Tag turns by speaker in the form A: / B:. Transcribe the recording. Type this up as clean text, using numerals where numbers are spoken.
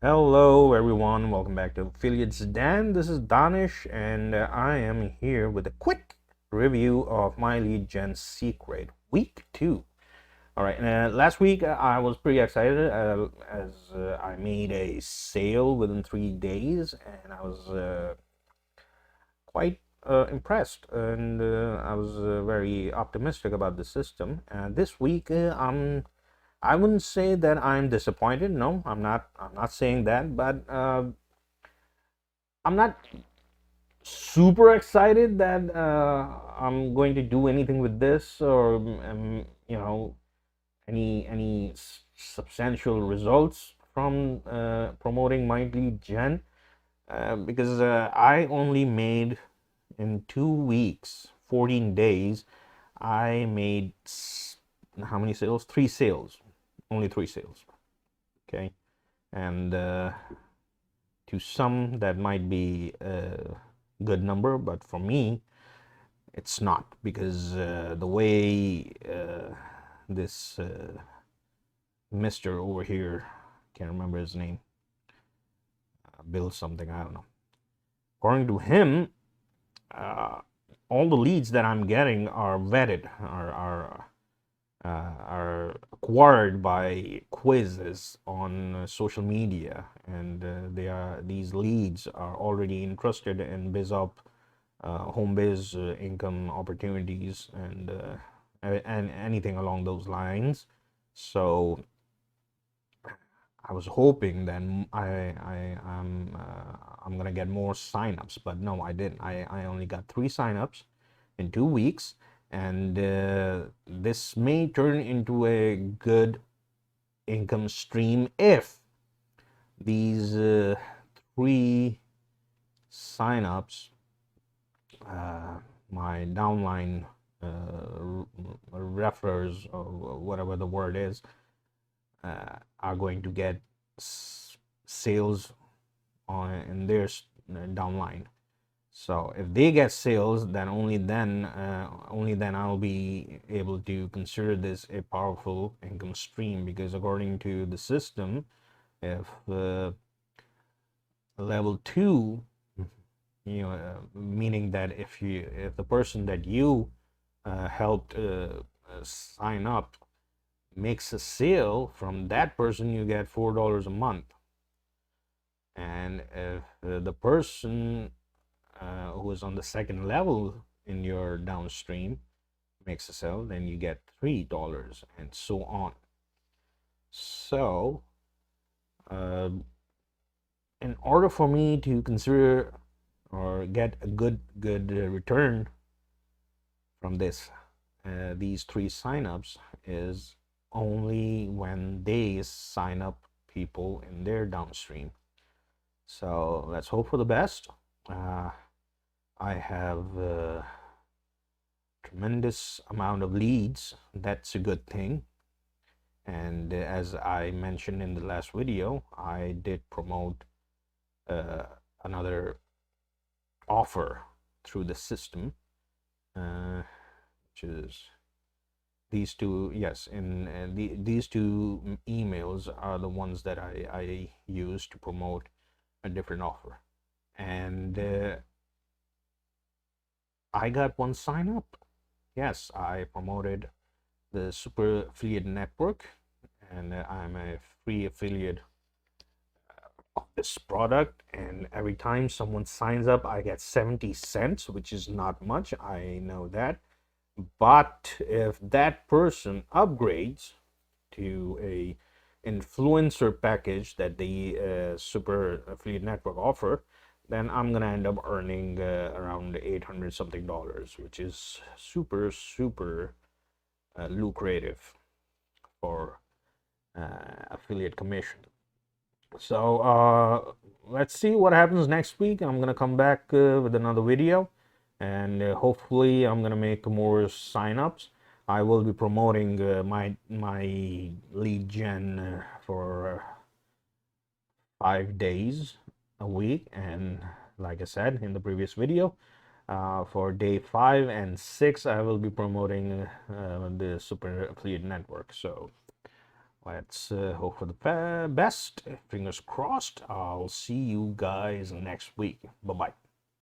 A: Hello everyone, welcome back to Affiliates Dan. This is Danish and I am here with a quick review of my lead gen secret week 2. Alright, last week I was pretty excited as I made a sale within 3 days and I was quite impressed and I was very optimistic about the system. This week I wouldn't say that I'm disappointed. No, I'm not. I'm not saying that, but I'm not super excited that I'm going to do anything with this or any substantial results from promoting my lead gen because I only made in 2 weeks, 14 days, I made how many sales? 3 sales, only 3 sales. Okay, and to some that might be a good number, but for me it's not, because the way this Mr. over here, can't remember his name, Bill something, I don't know, according to him, all the leads that I'm getting are vetted, are acquired by quizzes on social media, and these leads are already interested in BizUp, home biz, income opportunities, and anything along those lines. So I was hoping that I'm gonna get more signups, but no, I didn't. I only got 3 signups in 2 weeks, and this may turn into a good income stream if these 3 signups, my downline referrers, or whatever the word is, are going to get sales in their downline. So if they get sales, then only then I'll be able to consider this a powerful income stream, because according to the system, if level 2, meaning that if the person that you helped sign up makes a sale, from that person you get $4 a month, and if the person who is on the second level in your downstream makes a sale, then you get $3, and so on. So in order for me to consider or get a good return from these 3 signups, is only when they sign up people in their downstream. So let's hope for the best. I have a tremendous amount of leads. That's a good thing. And as I mentioned in the last video, I did promote another offer through the system, which is these two. Yes, in these 2 emails are the ones that I use to promote a different offer, and I got 1 sign up. Yes, I promoted the Super Affiliate Network, and I'm a free affiliate of this product, and every time someone signs up I get 70 cents, which is not much, I know that, but if that person upgrades to a influencer package that the Super Affiliate Network offer, then I'm gonna end up earning around 800 something dollars, which is super lucrative for affiliate commission. So let's see what happens next week. I'm gonna come back with another video, and hopefully I'm gonna make more signups. I will be promoting my lead gen for 5 days a week, and like I said in the previous video, for day 5 and 6 I will be promoting the Super Affiliate Network. So Let's hope for the best. Fingers crossed. I'll see you guys next week. Bye bye.